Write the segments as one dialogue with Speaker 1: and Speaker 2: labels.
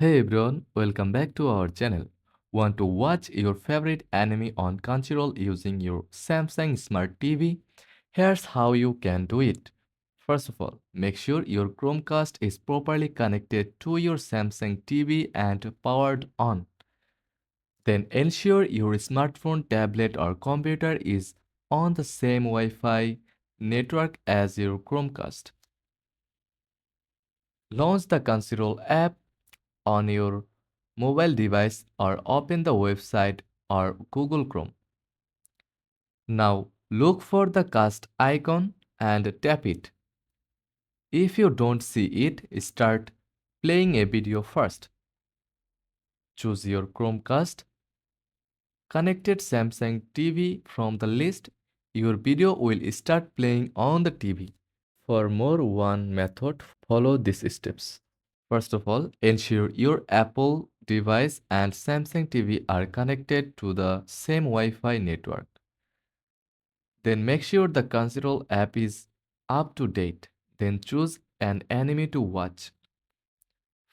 Speaker 1: Hey everyone, welcome back to our channel. Want to watch your favorite anime on Crunchyroll using your Samsung Smart TV? Here's how you can do it. First of all, make sure your Chromecast is properly connected to your Samsung TV and powered on. Then ensure your smartphone, tablet or computer is on the same Wi-Fi network as your Chromecast. Launch the Crunchyroll app on your mobile device or open the website or Google Chrome. Now look for the cast icon and tap it. If you don't see it, start playing a video first. Choose your Chromecast, connected Samsung TV from the list. Your video will start playing on the TV. For more one method, follow these steps. First of all, ensure your Apple device and Samsung TV are connected to the same Wi-Fi network. Then make sure the Crunchyroll app is up to date. Then choose an anime to watch.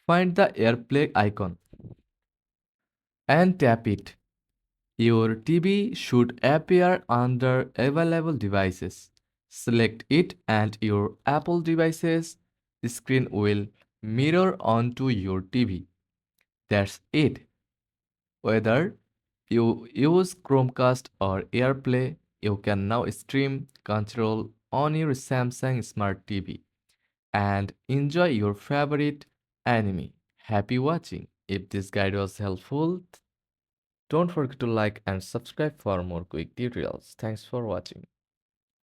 Speaker 1: Find the AirPlay icon and tap it. Your TV should appear under available devices. Select it and your Apple device's screen will mirror onto your TV. That's it. Whether you use Chromecast or AirPlay, you can now stream Control on your Samsung Smart TV and enjoy your favorite anime. Happy watching! If this guide was helpful, don't forget to like and subscribe for more quick tutorials. Thanks for watching.